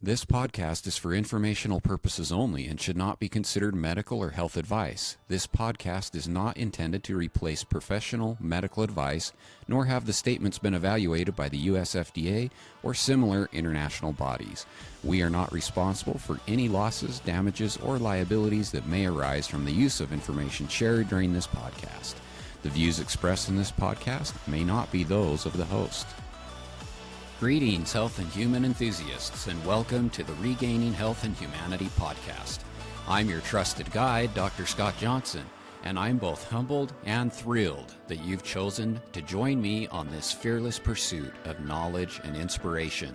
This podcast is for informational purposes only and should not be considered medical or health advice. This podcast is not intended to replace professional medical advice, nor have the statements been evaluated by the US FDA or similar international bodies. We are not responsible for any losses, damages, or liabilities that may arise from the use of information shared during this podcast. The views expressed in this podcast may not be those of the host. Greetings, health and human enthusiasts, and welcome to the Regaining Health and Humanity podcast. I'm your trusted guide, Dr. Scott Johnson, and I'm both humbled and thrilled that you've chosen to join me on this fearless pursuit of knowledge and inspiration.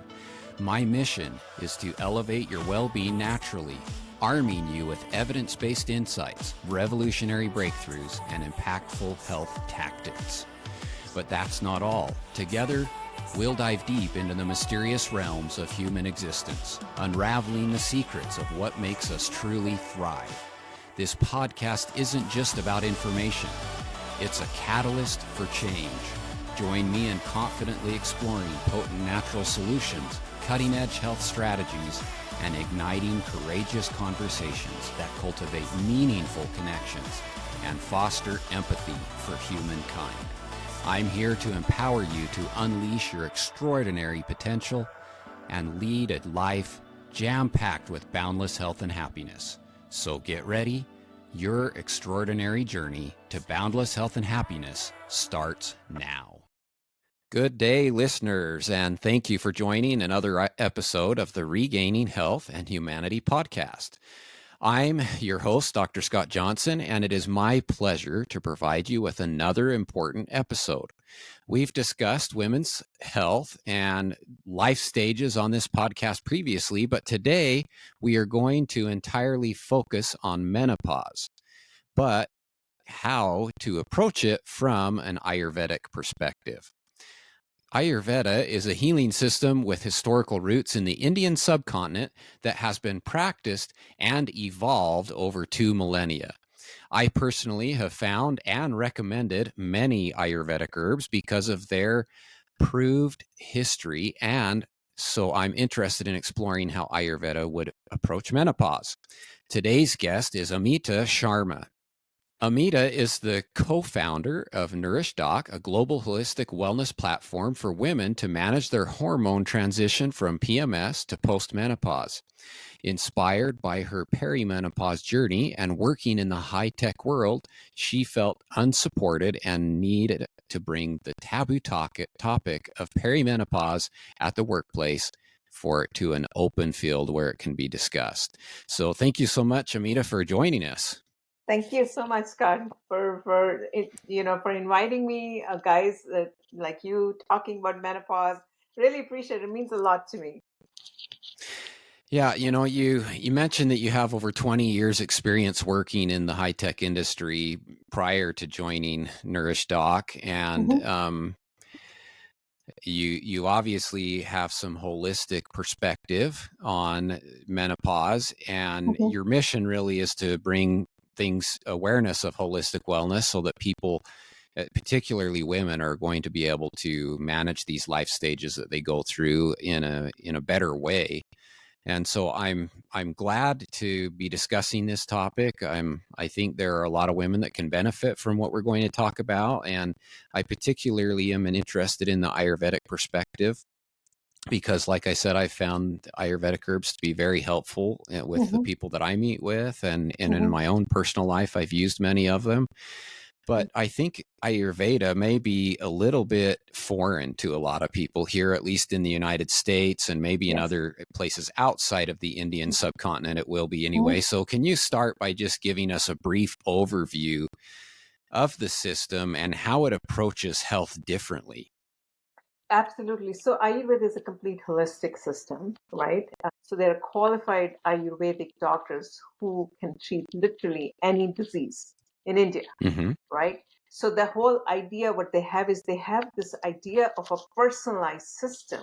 My mission is to elevate your well-being naturally, arming you with evidence-based insights, revolutionary breakthroughs, and impactful health tactics. But that's not all. Together, we'll dive deep into the mysterious realms of human existence, unraveling the secrets of what makes us truly thrive. This podcast isn't just about information. It's a catalyst for change. Join me in confidently exploring potent natural solutions, cutting-edge health strategies, and igniting courageous conversations that cultivate meaningful connections and foster empathy for humankind. I'm here to empower you to unleash your extraordinary potential and lead a life jam-packed with boundless health and happiness. So get ready. Your extraordinary journey to boundless health and happiness starts now. Good day, listeners, and thank you for joining another episode of the Regaining Health and Humanity podcast. I'm your host, Dr. Scott Johnson, and it is my pleasure to provide you with another important episode. We've discussed women's health and life stages on this podcast previously, but today we are going to entirely focus on menopause, but how to approach it from an Ayurvedic perspective. Ayurveda is a healing system with historical roots in the Indian subcontinent that has been practiced and evolved over 2 millennia. I personally have found and recommended many Ayurvedic herbs because of their proved history, and so I'm interested in exploring how Ayurveda would approach menopause. Today's guest is Amita Sharma. Amita is the co-founder of Nourish Doc, a global holistic wellness platform for women to manage their hormone transition from PMS to postmenopause. Inspired by her perimenopause journey and working in the high-tech world, she felt unsupported and needed to bring the taboo topic of perimenopause at the workplace for it to an open field where it can be discussed. So thank you so much, Amita, for joining us. Thank you so much, Scott, for inviting me, guys like you talking about menopause. Really appreciate it. It means a lot to me. Yeah, you mentioned that you have over 20 years experience working in the high-tech industry prior to joining Nourish Doc, and you obviously have some holistic perspective on menopause, and your mission really is to bring awareness of holistic wellness so that people, particularly women, are going to be able to manage these life stages that they go through in a better way. And so I'm glad to be discussing this topic. I think there are a lot of women that can benefit from what we're going to talk about, and I particularly am interested in the Ayurvedic perspective, because, like I said, I found Ayurvedic herbs to be very helpful with the people that I meet with, and in my own personal life, I've used many of them. But I think Ayurveda may be a little bit foreign to a lot of people here, at least in the United States, and maybe in other places outside of the Indian subcontinent, it will be anyway. So can you start by just giving us a brief overview of the system and how it approaches health differently? Absolutely. So Ayurveda is a complete holistic system, right? So there are qualified Ayurvedic doctors who can treat literally any disease in India, right? So the whole idea, what they have is they have this idea of a personalized system.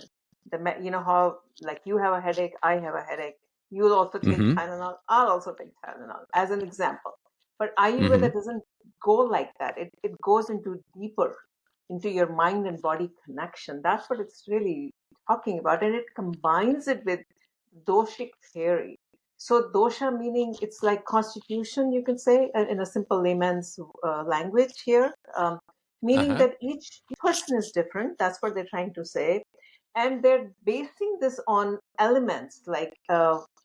How, like, you have a headache, I have a headache. You'll also take Tylenol, I'll also take Tylenol, as an example. But Ayurveda doesn't go like that. It goes into deeper into your mind and body connection. That's what it's really talking about. And it combines it with doshic theory. So dosha meaning it's like constitution, you can say, in a simple layman's language here, meaning Uh-huh. that each person is different. That's what they're trying to say. And they're basing this on elements like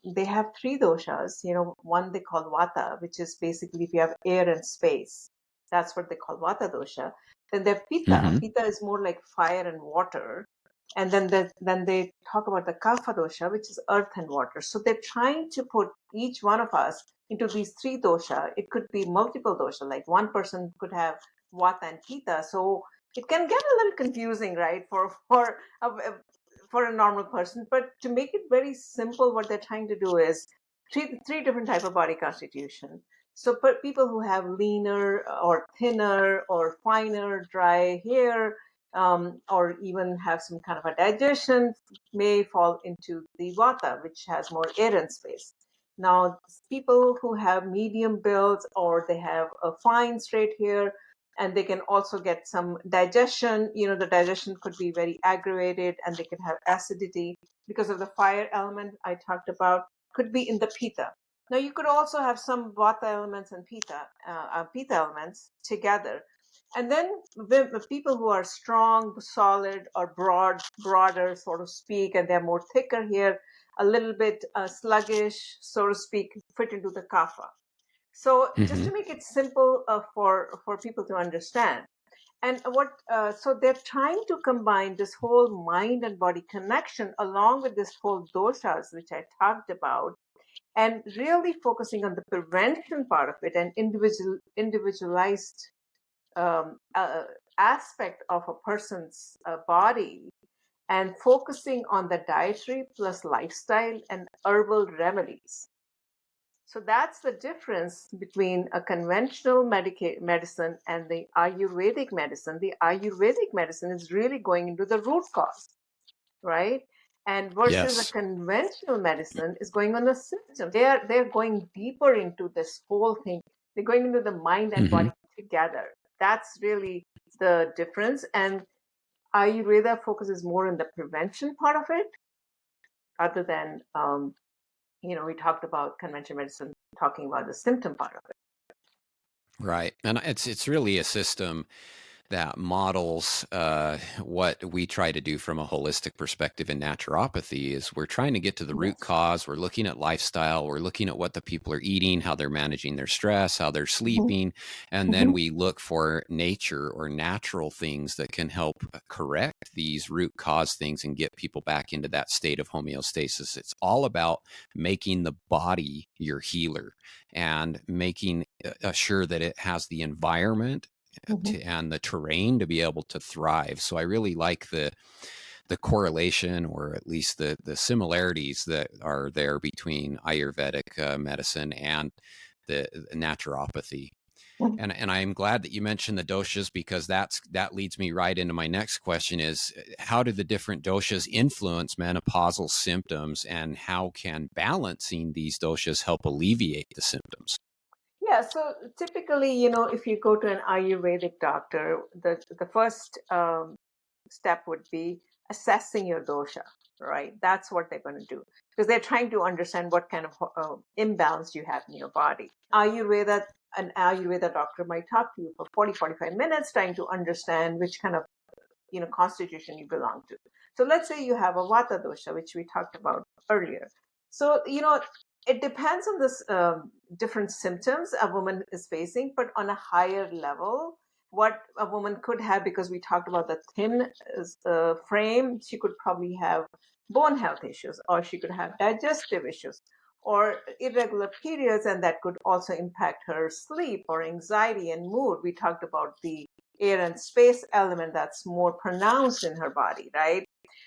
they have three doshas. One they call vata, which is basically if you have air and space, that's what they call vata dosha. Then they have pitta. Mm-hmm. Pitta is more like fire and water. And then they talk about the kapha dosha, which is earth and water. So they're trying to put each one of us into these three dosha. It could be multiple dosha, like one person could have vata and pitta. So it can get a little confusing, right, for a normal person. But to make it very simple, what they're trying to do is three different type of body constitution. So for people who have leaner or thinner or finer, dry hair, or even have some kind of a digestion, may fall into the vata, which has more air and space. Now, people who have medium builds or they have a fine straight hair, and they can also get some digestion. The digestion could be very aggravated, and they can have acidity because of the fire element I talked about, could be in the pitta. Now, you could also have some vata elements and pitta elements together. And then the people who are strong, solid, or broader, so to speak, and they're more thicker here, a little bit sluggish, so to speak, fit into the kapha. So just Mm-hmm. to make it simple for people to understand, and so they're trying to combine this whole mind and body connection along with this whole doshas, which I talked about, and really focusing on the prevention part of it and individualized aspect of a person's body, and focusing on the dietary plus lifestyle and herbal remedies. So that's the difference between a conventional medicine and the Ayurvedic medicine. The Ayurvedic medicine is really going into the root cause, right? And versus a Yes. conventional medicine is going on the symptom. They're going deeper into this whole thing. They're going into the mind and Mm-hmm. body together. That's really the difference. And Ayurveda focuses more on the prevention part of it, other than we talked about conventional medicine talking about the symptom part of it. Right. And it's really a system that models what we try to do from a holistic perspective in naturopathy. Is we're trying to get to the root Yes. cause. We're looking at lifestyle. We're looking at what the people are eating, how they're managing their stress, how they're Mhm. sleeping. And then Mhm. we look for nature or natural things that can help correct these root cause things and get people back into that state of homeostasis. It's all about making the body your healer and making sure that it has the environment Mhm. and the terrain to be able to thrive. So I really like the correlation, or at least the similarities that are there between Ayurvedic medicine and the naturopathy. Mhm. And I'm glad that you mentioned the doshas, because that leads me right into my next question: is how do the different doshas influence menopausal symptoms, and how can balancing these doshas help alleviate the symptoms? Yeah, so typically, if you go to an Ayurvedic doctor, the first step would be assessing your dosha, right? That's what they're going to do, because they're trying to understand what kind of imbalance you have in your body. An Ayurveda doctor might talk to you for 40, 45 minutes trying to understand which kind of constitution you belong to. So let's say you have a vata dosha, which we talked about earlier. So it depends on this different symptoms a woman is facing, but on a higher level, what a woman could have, because we talked about the thin frame, she could probably have bone health issues, or she could have digestive issues, or irregular periods, and that could also impact her sleep or anxiety and mood. We talked about the air and space element that's more pronounced in her body, right?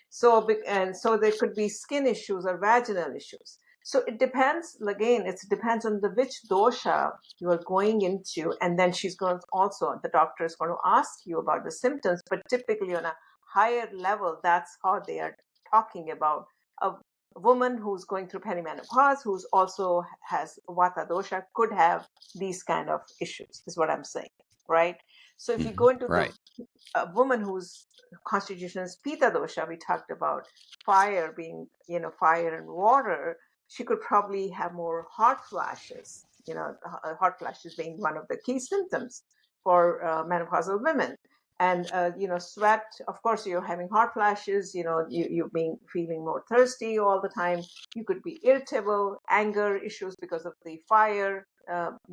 So there could be skin issues or vaginal issues. So it depends. Again, it depends on the which dosha you are going into, and then she's going to also, the doctor is going to ask you about the symptoms. But typically on a higher level, that's how they are talking about a woman who's going through perimenopause, who's also has vata dosha, could have these kind of issues. Is what I'm saying, right? So if you go into Right. the a woman whose constitution is Pitta dosha, we talked about fire being, fire and water, she could probably have more hot flashes, hot flashes being one of the key symptoms for menopausal women. And, sweat, of course, you're having hot flashes, you being feeling more thirsty all the time. You could be irritable, anger issues because of the fire.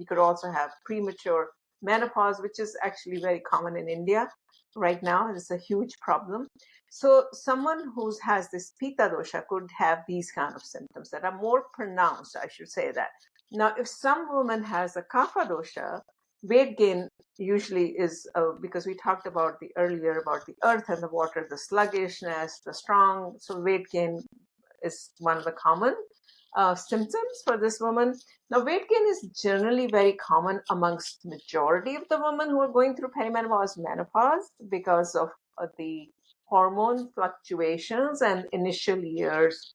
You could also have premature menopause, which is actually very common in India right now. It's a huge problem. So someone who has this Pitta dosha could have these kind of symptoms that are more pronounced, I should say that. Now, if some woman has a Kapha dosha, weight gain usually is because we talked about the earlier about the earth and the water, the sluggishness, the strong. So weight gain is one of the common symptoms for this woman. Now, weight gain is generally very common amongst majority of the women who are going through perimenopause, menopause because of the hormone fluctuations and initial years.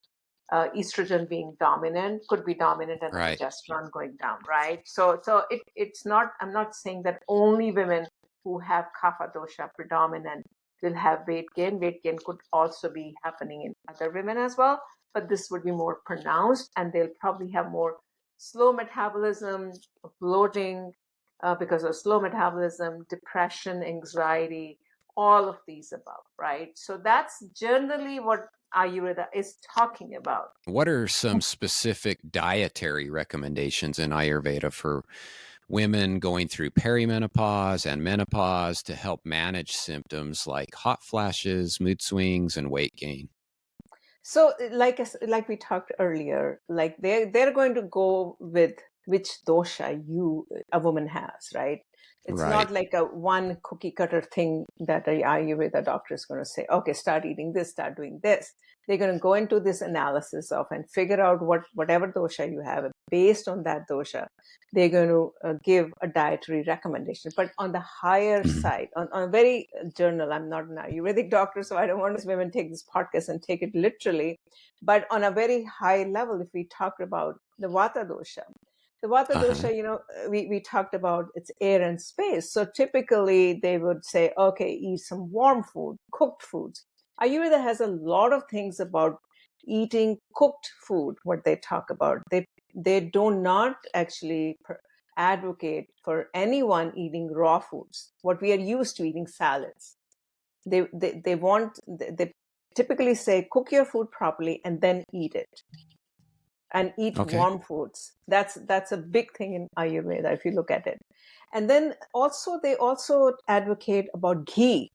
Estrogen being dominant could be dominant and the Right. progesterone going down, right? So it's not. I'm not saying that only women who have kapha dosha predominant will have weight gain. Weight gain could also be happening in other women as well, but this would be more pronounced and they'll probably have more slow metabolism, bloating because of slow metabolism, depression, anxiety, all of these above, right? So that's generally what Ayurveda is talking about. What are some specific dietary recommendations in Ayurveda for women going through perimenopause and menopause to help manage symptoms like hot flashes, mood swings, and weight gain? So, like we talked earlier, like they're going to go with which dosha a woman has, right? It's Right. not like a one cookie cutter thing that a Ayurveda doctor is going to say, okay, start eating this, start doing this. They're going to go into this analysis of and figure out whatever dosha you have. Based on that dosha, they're going to give a dietary recommendation. But on the higher side, on a very journal, I'm not an Ayurvedic doctor, so I don't want women take this podcast and take it literally. But on a very high level, if we talk about the Vata dosha, we talked about its air and space. So typically they would say, okay, eat some warm food, cooked foods. Ayurveda has a lot of things about eating cooked food, what they talk about. They do not actually advocate for anyone eating raw foods, what we are used to eating salads. They typically say cook your food properly and then eat it and eat Okay. warm foods. That's a big thing in Ayurveda if you look at it. And then also they also advocate about ghee.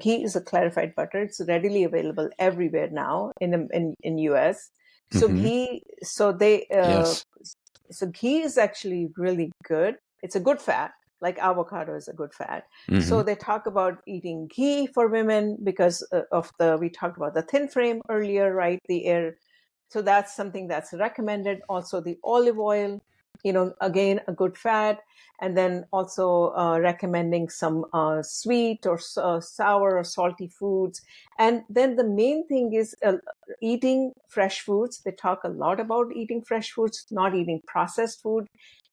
Ghee is a clarified butter. It's readily available everywhere now in US. So Mm-hmm. ghee, so they Yes. so ghee is actually really good. It's a good fat, like avocado is a good fat. Mm-hmm. So they talk about eating ghee for women because we talked about the thin frame earlier, right? The air. So that's something that's recommended. Also the olive oil, again, a good fat. And then also recommending some sweet or sour or salty foods. And then the main thing is eating fresh foods. They talk a lot about eating fresh foods, not eating processed food.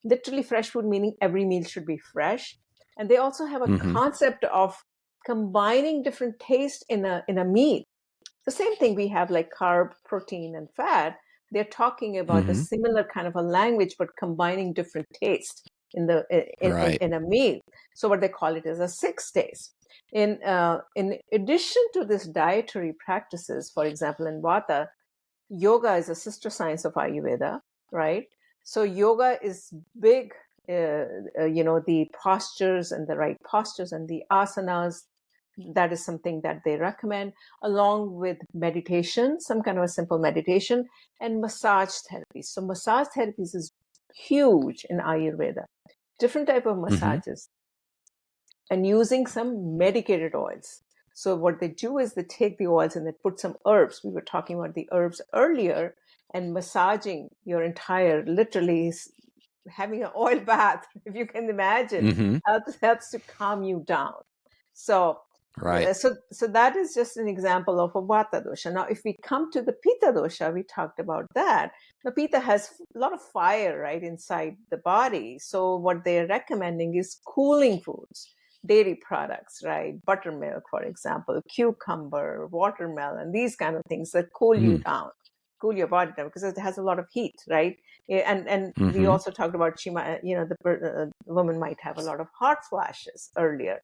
Literally fresh food, meaning every meal should be fresh. And they also have a Mm-hmm. concept of combining different tastes in a meal. The same thing we have like carb, protein, and fat. They're talking about a Mm-hmm. similar kind of a language, but combining different tastes Right. in a meal. So what they call it is a 6 days. In addition to this dietary practices, for example, in Vata, yoga is a sister science of Ayurveda, right? So yoga is big. The postures and the right postures and the asanas, that is something that they recommend, along with meditation, some kind of a simple meditation, and massage therapy. So massage therapies is huge in Ayurveda. Different type of Mm-hmm. massages and using some medicated oils. So what they do is they take the oils and they put some herbs. We were talking about the herbs earlier, and massaging your entire, literally having an oil bath, if you can imagine, Mm-hmm. helps to calm you down. So Right. so that is just an example of a Vata dosha. Now, if we come to the Pitta dosha, we talked about that. The Pitta has a lot of fire, right, inside the body. So what they're recommending is cooling foods. dairy products, right? Buttermilk, for example, cucumber, watermelon, these kind of things that cool you Mm. down, cool your body down because it has a lot of heat, right? And we Mm-hmm. also talked about the woman might have a lot of hot flashes earlier,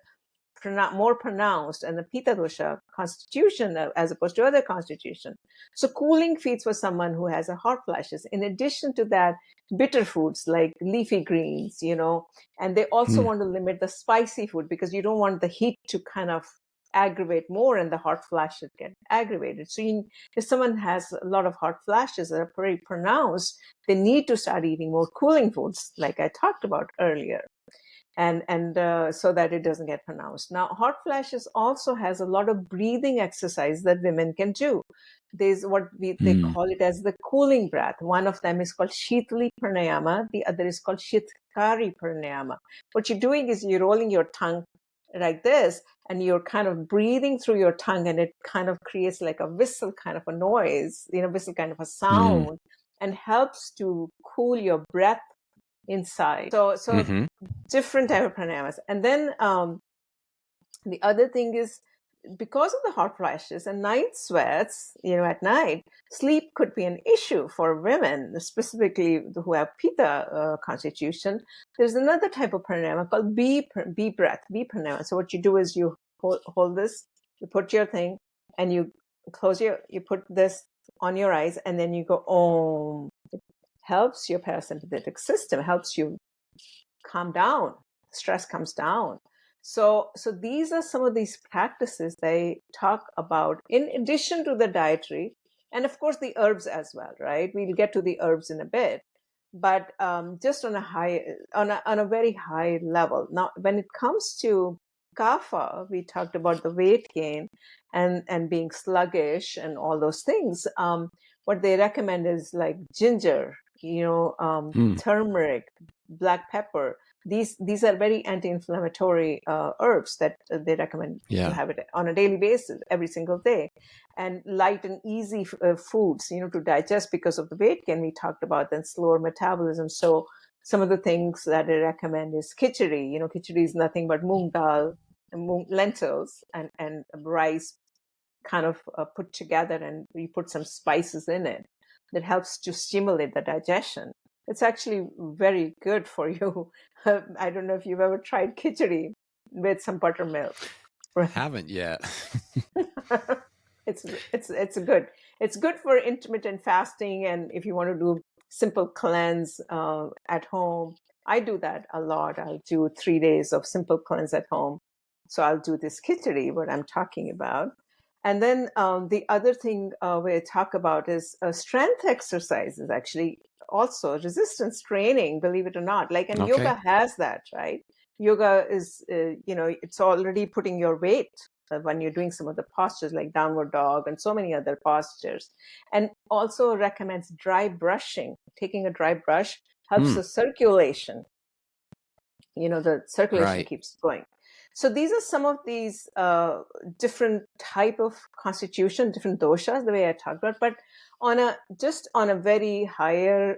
more pronounced, and the Pitta dosha constitution as opposed to other constitution. So cooling feeds for someone who has a hot flashes. In addition to that, bitter foods like leafy greens, and they also Mm. want to limit the spicy food because you don't want the heat to kind of aggravate more and the hot flashes get aggravated. So if someone has a lot of hot flashes that are very pronounced, they need to start eating more cooling foods like I talked about earlier, and so that it doesn't get pronounced. Now, hot flashes also has a lot of breathing exercise that women can do. There's what they Mm. call it as the cooling breath. One of them is called Shitali Pranayama. The other is called Shitkari Pranayama. What you're doing is you're rolling your tongue like this, and you're kind of breathing through your tongue, and it kind of creates like a whistle kind of a noise, whistle kind of a Mm. sound, and helps to cool your breath inside. So Mm-hmm. different type of pranayamas. And then the other thing is, because of the hot flashes and night sweats, at night, sleep could be an issue for women, specifically who have Pitta constitution. There's another type of pranayama called B breath, B pranayama. So what you do is you hold this, you put your thing, and you you put this on your eyes, and then you go Om. It helps your parasympathetic system, helps you calm down, stress comes down. So these are some of these practices they talk about in addition to the dietary, and of course the herbs as well, right? We'll get to the herbs in a bit, but just on a very high level. Now when it comes to kapha, we talked about the weight gain and being sluggish and all those things. What they recommend is like ginger, Mm. turmeric, black pepper. These are very anti-inflammatory herbs that they recommend to Yeah. have it on a daily basis every single day, and light and easy foods to digest because of the weight gain we talked about, then slower metabolism. So some of the things that I recommend is khichdi. Khichdi is nothing but moong dal, lentils, and rice kind of put together, and you put some spices in it that helps to stimulate the digestion. It's actually very good for you. I don't know if you've ever tried khichdi with some buttermilk. Haven't yet. It's good. It's good for intermittent fasting, and if you want to do simple cleanse at home. I do that a lot. I'll do 3 days of simple cleanse at home. So I'll do this khichdi, what I'm talking about. And then the other thing we talk about is strength exercises, actually, also resistance training, believe it or not. And Okay. yoga has that, right? Yoga is, it's already putting your weight when you're doing some of the postures like downward dog and so many other postures. And also recommends dry brushing. Taking a dry brush helps Mm. the circulation. The circulation Right. keeps going. So these are some of these different type of constitution, different doshas, the way I talked about. But on a very higher,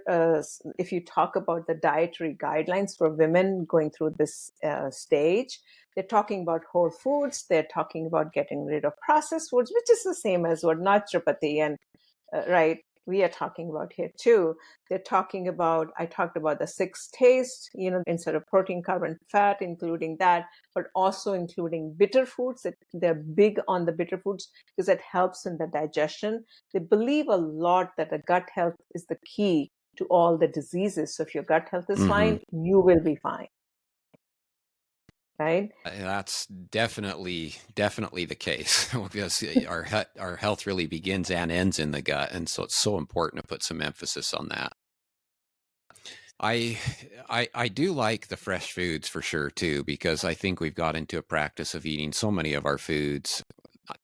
if you talk about the dietary guidelines for women going through this stage, they're talking about whole foods. They're talking about getting rid of processed foods, which is the same as what naturopathy and right, we are talking about here too. They're talking about, I talked about the six taste, instead of protein, carb, and fat, including that, but also including bitter foods. They're big on the bitter foods because it helps in the digestion. They believe a lot that the gut health is the key to all the diseases. So if your gut health is Mm-hmm. fine, you will be fine. Right? That's definitely the case because our health really begins and ends in the gut, and so it's so important to put some emphasis on that. I do like the fresh foods for sure too, because I think we've got into a practice of eating so many of our foods.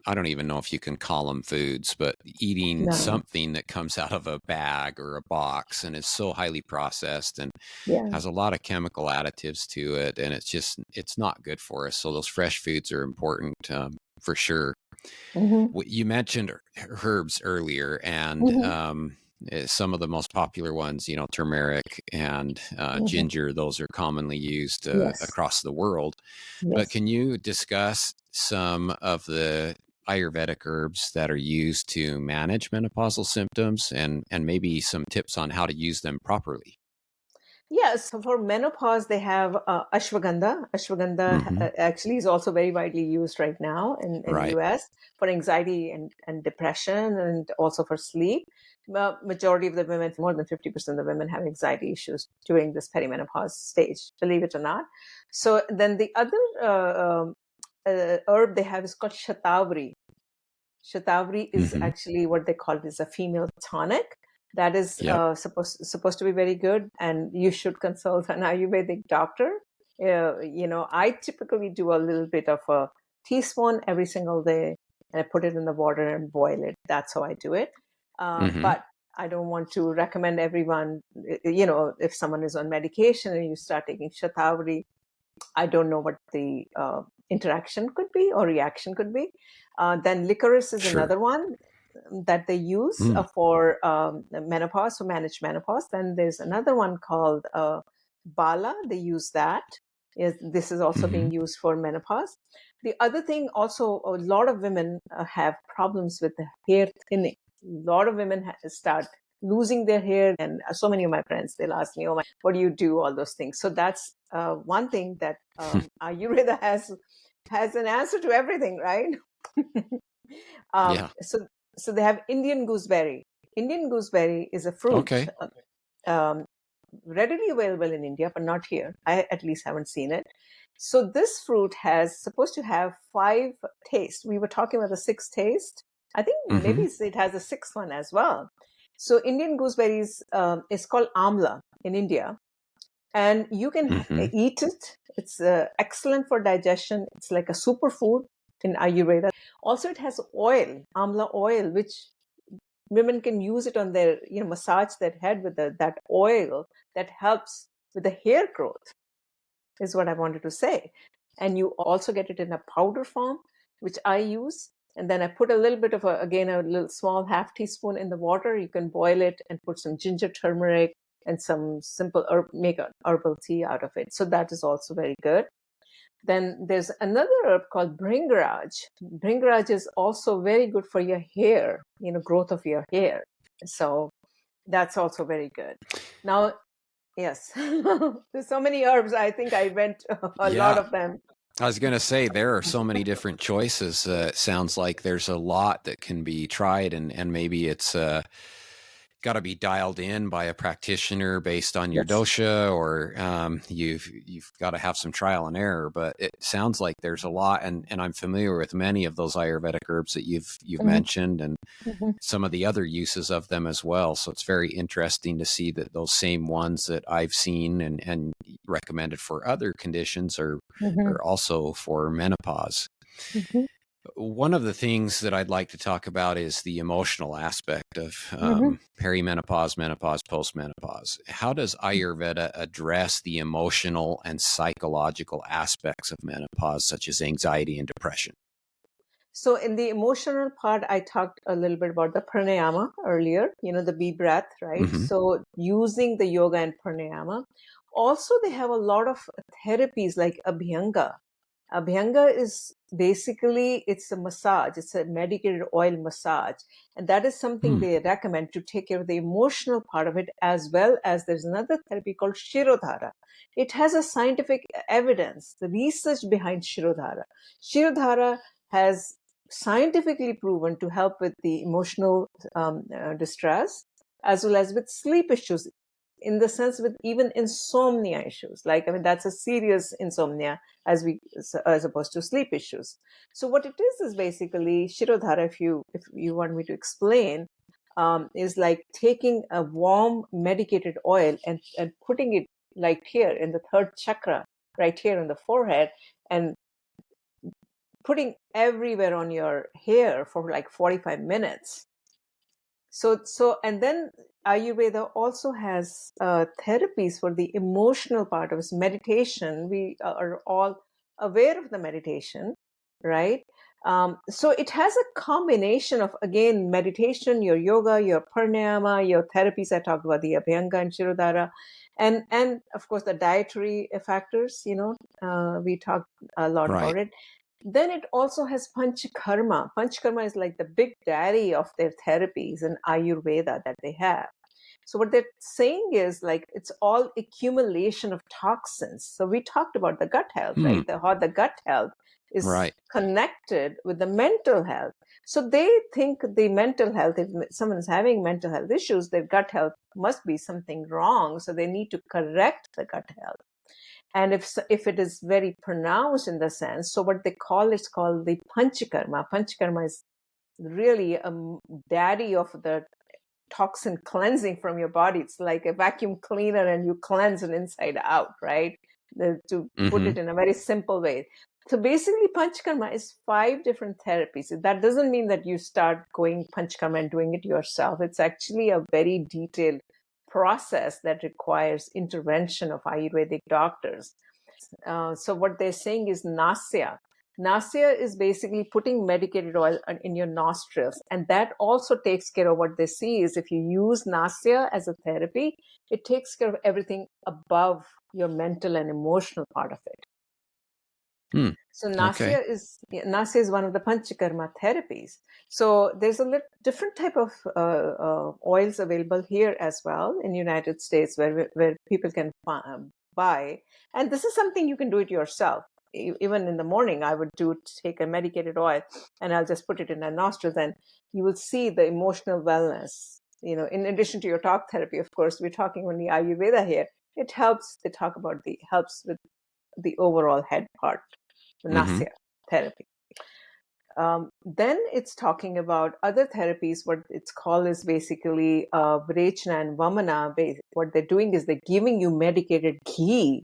I don't even know if you can call them foods, but eating No. something that comes out of a bag or a box and is so highly processed and Yeah. has a lot of chemical additives to it, and it's not good for us. So those fresh foods are important for sure. Mm-hmm. You mentioned herbs earlier, and Mm-hmm. some of the most popular ones, turmeric and Mhm. ginger, those are commonly used Yes. across the world. But Yes. can you discuss some of the Ayurvedic herbs that are used to manage menopausal symptoms and maybe some tips on how to use them properly? Yes, so for menopause, they have ashwagandha. Ashwagandha Hmm. actually is also very widely used right now in Right. US for anxiety and depression and also for sleep. Majority of the women, more than 50% of the women have anxiety issues during this perimenopause stage, believe it or not. So then the other herb they have is called shatavari. Shatavari is Hmm. actually what they call is a female tonic that is Yep. supposed to be very good, and you should consult an Ayurvedic doctor. I typically do a little bit of a teaspoon every single day, and I put it in the water and boil it. That's how I do it. Hmm. But I don't want to recommend everyone. If someone is on medication and you start taking Shatavari, I don't know what the interaction could be or reaction could be. Then licorice is Sure. another one that they use Mm. for menopause, to manage menopause. Then there's another one called Bala. They use that. This is also Hmm. being used for menopause. The other thing, also, a lot of women have problems with the hair thinning. A lot of women start losing their hair, and so many of my friends, they'll ask me, "Oh my, what do you do?" All those things. So that's one thing that Ayurveda has an answer to everything, right? Yeah. So they have Indian gooseberry. Indian gooseberry is a fruit Okay. um, readily available in India, but not here. I at least haven't seen it. So this fruit has supposed to have five tastes. We were talking about the sixth taste. I think maybe Hmm. it has a sixth one as well. So Indian gooseberries is called amla in India, and you can Hmm. eat it. It's excellent for digestion. It's like a superfood in Ayurveda. Also, it has oil, amla oil, which women can use it on their, massage their head with that oil that helps with the hair growth, is what I wanted to say. And you also get it in a powder form, which I use. And then I put a little bit of again, a little small half teaspoon in the water. You can boil it and put some ginger, turmeric, and some simple herb, make an herbal tea out of it. So that is also very good. Then there's another herb called Bringraj. Bringraj is also very good for your hair, growth of your hair. So that's also very good. Now, yes, there's so many herbs. I think I went a lot Yeah. of them. I was going to say there are so many different choices. It sounds like there's a lot that can be tried, and maybe it's got to be dialed in by a practitioner based on your Yes. dosha, or you've got to have some trial and error. But it sounds like there's a lot, and I'm familiar with many of those Ayurvedic herbs that you've Mhm, mentioned, and mhm, some of the other uses of them as well. So it's very interesting to see that those same ones that I've seen and recommended for other conditions mhm, are also for menopause. mhm, One of the things that I'd like to talk about is the emotional aspect of mhm. perimenopause, menopause, postmenopause. How does Ayurveda address the emotional and psychological aspects of menopause, such as anxiety and depression? So in the emotional part, I talked a little bit about the pranayama earlier, the bee breath, right? Hmm. So using the yoga and pranayama. Also, they have a lot of therapies like Abhyanga. Abhyanga is basically, it's a massage. It's a medicated oil massage. And that is something Hmm. they recommend to take care of the emotional part of it, as well as there's another therapy called Shirodhara. It has a scientific evidence, the research behind Shirodhara. Shirodhara has scientifically proven to help with the emotional distress as well as with sleep issues, in the sense with even insomnia issues. Like, I mean, that's a serious insomnia as opposed to sleep issues. So what it is basically Shirodhara, if you want me to explain, is like taking a warm medicated oil and putting it like here in the third chakra, right here in the forehead, and putting everywhere on your hair for like 45 minutes. And then Ayurveda also has therapies for the emotional part of meditation. We are all aware of the meditation, right? So it has a combination of, again, meditation, your yoga, your pranayama, your therapies. I talked about the Abhyanga and Shirodhara, and of course the dietary factors. We talked a lot Right. about it. Then it also has Panchakarma. Panchakarma is like the big daddy of their therapies in Ayurveda that they have. So what they're saying is, like, it's all accumulation of toxins. So we talked about the gut health, right? How the gut health is Right. connected with the mental health. So they think the mental health, if someone is having mental health issues, their gut health must be something wrong. So they need to correct the gut health. And if it is very pronounced in the sense, so what they call, it's called the Panchakarma. Panchakarma is really a daddy of the toxin cleansing from your body. It's like a vacuum cleaner, and you cleanse it inside out, right? To put it in a very simple way. So basically, Panchakarma is 5 different therapies. That doesn't mean that you start going Panchakarma and doing it yourself. It's actually a very detailed process that requires intervention of Ayurvedic doctors. So what they're saying is Nasya. Nasya is basically putting medicated oil in your nostrils. And that also takes care of, what they see is, if you use Nasya as a therapy, it takes care of everything above your mental and emotional part of it. So Okay. Nasya is one of the Panchakarma therapies. So there's a different type of oils available here as well in the United States, where people can buy. And this is something you can do it yourself. Even in the morning, I would take a medicated oil, and I'll just put it in my nostrils, and you will see the emotional wellness. In addition to your talk therapy, of course, we're talking only Ayurveda here. It helps. They talk about helps with the overall head part. Nasya therapy. Then it's talking about other therapies. What it's called is basically Vrechna and Vamana. What they're doing is they're giving you medicated ghee.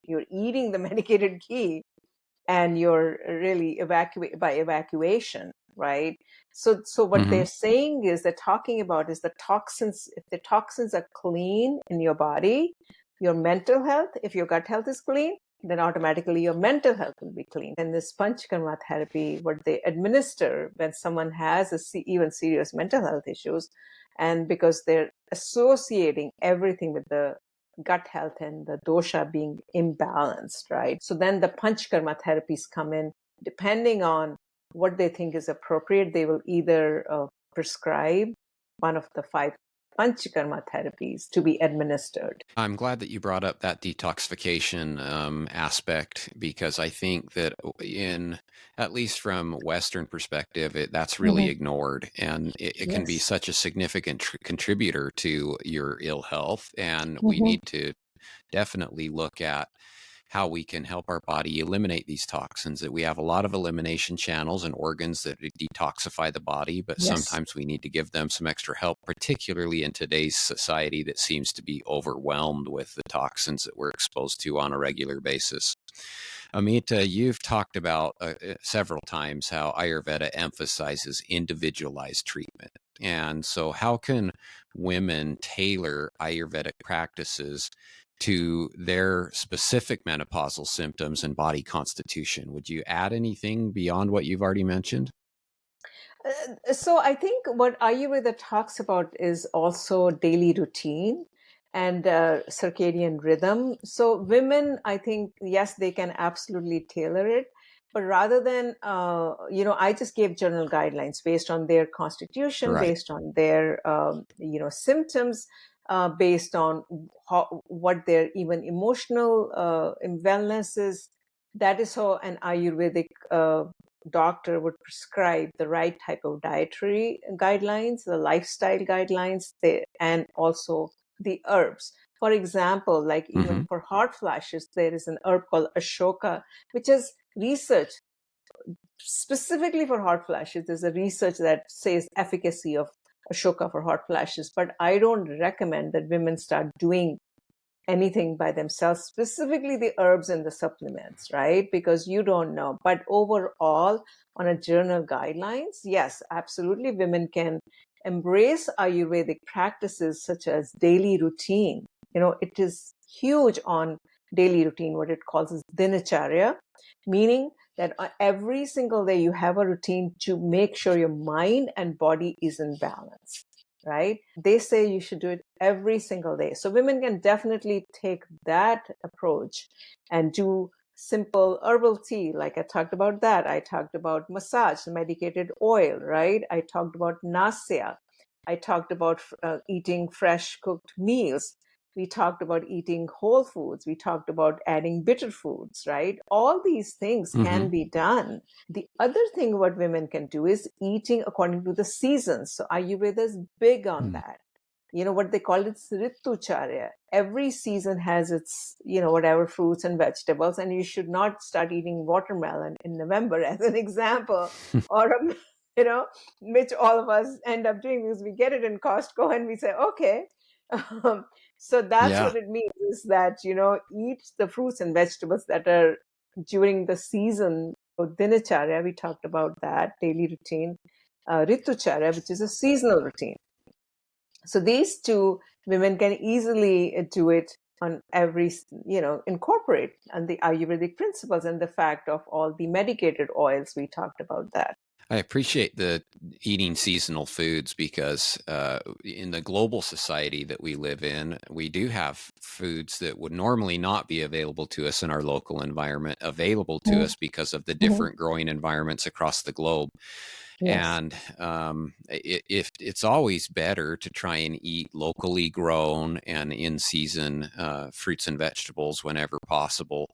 You're eating the medicated ghee, and you're really by evacuation, right? So what they're saying is, they're talking about is the toxins. If the toxins are clean in your body, your mental health, if your gut health is clean, then automatically your mental health will be clean. And this Panchakarma therapy, what they administer when someone has even serious mental health issues, and because they're associating everything with the gut health and the dosha being imbalanced, right? So then the Panchakarma therapies come in. Depending on what they think is appropriate, they will either prescribe one of the 5 Panchakarma therapies to be administered. I'm glad that you brought up that detoxification aspect, because I think that, at least from Western perspective, that's really ignored, and it can be such a significant contributor to your ill health. And we need to definitely look at how we can help our body eliminate these toxins. That we have a lot of elimination channels and organs that detoxify the body, but sometimes we need to give them some extra help, particularly in today's society that seems to be overwhelmed with the toxins that we're exposed to on a regular basis. Amita, you've talked about several times how Ayurveda emphasizes individualized treatment. And so how can women tailor Ayurvedic practices to their specific menopausal symptoms and body constitution? Would you add anything beyond what you've already mentioned? So I think what Ayurveda talks about is also daily routine and circadian rhythm. So women, I think, yes, they can absolutely tailor it. But rather than, I just gave general guidelines based on their constitution, Right. based on their, symptoms, based on what their even emotional wellness is. That is how an Ayurvedic doctor would prescribe the right type of dietary guidelines, the lifestyle guidelines, and also the herbs. For example, like even for hot flashes, there is an herb called Ashoka, which is research specifically for hot flashes. There's a research that says efficacy of Ashoka for hot flashes, but I don't recommend that women start doing anything by themselves, specifically the herbs and the supplements, right? Because you don't know. But overall, on a journal guidelines, yes, absolutely, women can embrace Ayurvedic practices such as daily routine. It is huge on daily routine, what it calls is dinacharya, meaning that every single day you have a routine to make sure your mind and body is in balance, right? They say you should do it every single day. So women can definitely take that approach and do simple herbal tea, like I talked about that. I talked about massage, medicated oil, right? I talked about nasya. I talked about eating fresh cooked meals. We talked about eating whole foods. We talked about adding bitter foods, right? All these things Mm-hmm. can be done. The other thing what women can do is eating according to the seasons. So Ayurveda is big on that. What they call it ritucharya. Every season has its, whatever fruits and vegetables, and you should not start eating watermelon in November as an example, or you know, which all of us end up doing because we get it in Costco and we say, okay. Um, so that's Yeah. what it means, is that, eat the fruits and vegetables that are during the season. So dinacharya, we talked about that, daily routine. Ritucharya, which is a seasonal routine. So these two women can easily do it on every, incorporate on the Ayurvedic principles and the fact of all the medicated oils. We talked about that. I appreciate the eating seasonal foods because in the global society that we live in, we do have foods that would normally not be available to us in our local environment, available to us because of the Mhm. different growing environments across the globe. Yes. And if it's always better to try and eat locally grown and in season fruits and vegetables whenever possible.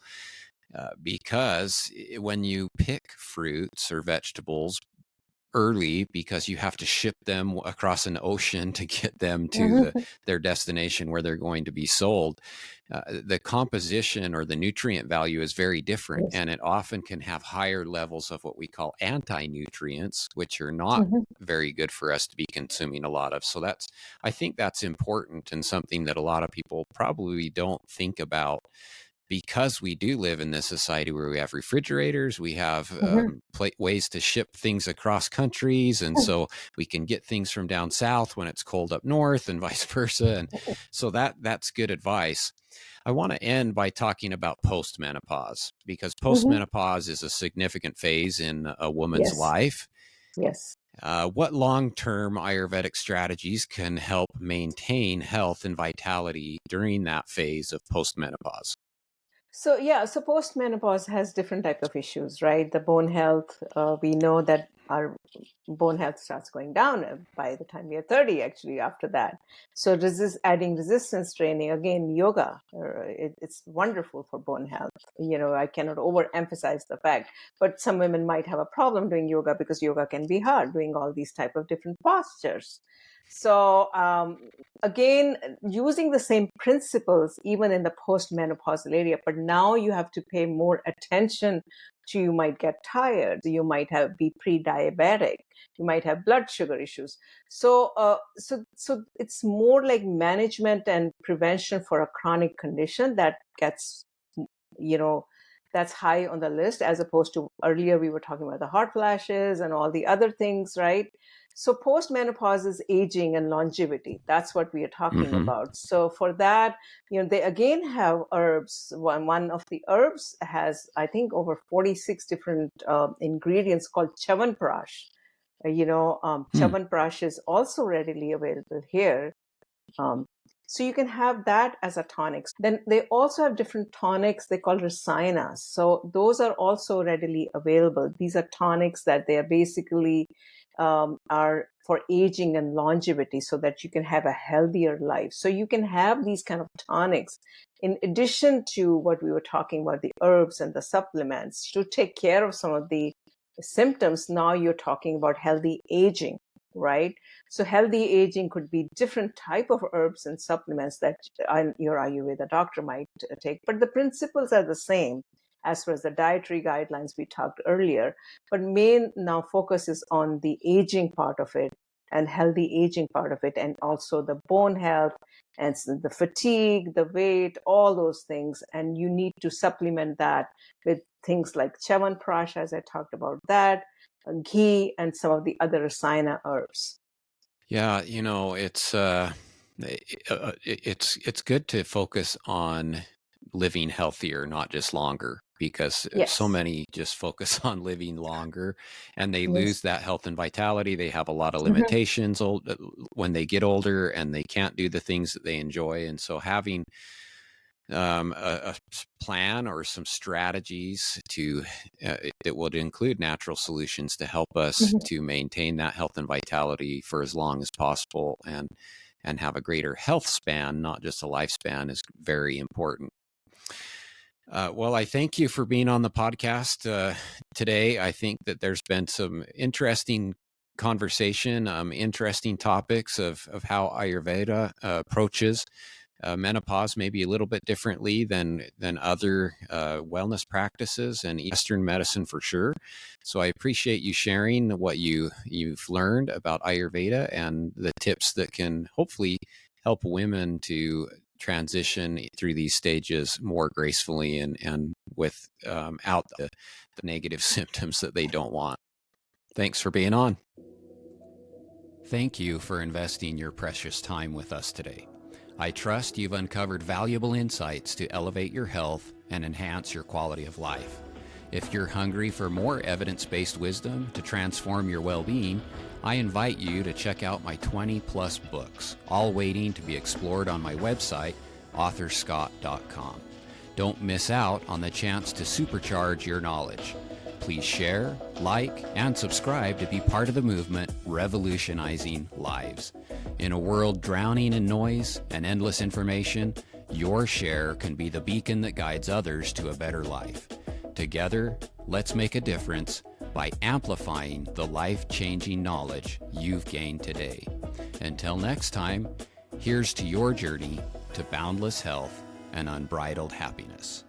Because when you pick fruits or vegetables early, because you have to ship them across an ocean to get them to Mhm. their destination where they're going to be sold, the composition or the nutrient value is very different, Yes. and it often can have higher levels of what we call anti-nutrients, which are not Mhm. very good for us to be consuming a lot of. So I think that's important and something that a lot of people probably don't think about, because we do live in this society where we have refrigerators, we have Mhm. ways to ship things across countries, and so we can get things from down south when it's cold up north, and vice versa. And so that's good advice. I want to end by talking about postmenopause, because Mhm. postmenopause is a significant phase in a woman's Yes. life. Yes. What long-term Ayurvedic strategies can help maintain health and vitality during that phase of postmenopause? So yeah, so postmenopause has different type of issues, right? The bone health, we know that our bone health starts going down by the time we are 30, actually, after that. So adding resistance training, again, yoga, it's wonderful for bone health. I cannot overemphasize the fact, but some women might have a problem doing yoga because yoga can be hard, doing all these type of different postures. So again, using the same principles even in the postmenopausal area, but now you have to pay more attention to, you might get tired, you might be pre-diabetic, you might have blood sugar issues. So it's more like management and prevention for a chronic condition that gets, you know that's high on the list, as opposed to earlier we were talking about the hot flashes and all the other things, right? So postmenopause is aging and longevity. That's what we are talking Mm-hmm. about. So for that, they again have herbs. One of the herbs has, I think, over 46 different ingredients, called chavanprash. Hmm. Chavanprash is also readily available here. um, so you can have that as a tonic. Then they also have different tonics they call rasayanas. So those are also readily available. These are tonics that they are basically are for aging and longevity, so that you can have a healthier life. So you can have these kind of tonics in addition to what we were talking about, the herbs and the supplements, to take care of some of the symptoms. Now you're talking about healthy aging, right? So healthy aging could be different type of herbs and supplements that your Ayurveda doctor might take, but the principles are the same as far as the dietary guidelines we talked earlier. But main now focus is on the aging part of it, and healthy aging part of it, and also the bone health and the fatigue, the weight, all those things. And you need to supplement that with things like Chavanprash, as I talked about that, ghee, and some of the other rasayana herbs. Yeah, it's good to focus on living healthier, not just longer. because so Yes. many just focus on living longer, and they Yes. lose that health and vitality. They have a lot of Mhm. limitations when they get older, and they can't do the things that they enjoy. And so having a plan or some strategies to it would include natural solutions to help us Mhm. to maintain that health and vitality for as long as possible, and have a greater health span, not just a lifespan, is very important. Well, I thank you for being on the podcast today. I think that there's been some interesting conversation, interesting topics of how Ayurveda approaches menopause maybe a little bit differently than other wellness practices and Eastern medicine for sure. So I appreciate you sharing what you've learned about Ayurveda and the tips that can hopefully help women to transition through these stages more gracefully and with out the negative symptoms that they don't want. Thanks for being on. Thank you for investing your precious time with us today. I trust you've uncovered valuable insights to elevate your health and enhance your quality of life. If you're hungry for more evidence-based wisdom to transform your well-being, I invite you to check out my 20-plus books, all waiting to be explored on my website, authorscott.com. Don't miss out on the chance to supercharge your knowledge. Please share, like, and subscribe to be part of the movement revolutionizing lives. In a world drowning in noise and endless information, your share can be the beacon that guides others to a better life. Together, let's make a difference by amplifying the life-changing knowledge you've gained today. Until next time, here's to your journey to boundless health and unbridled happiness.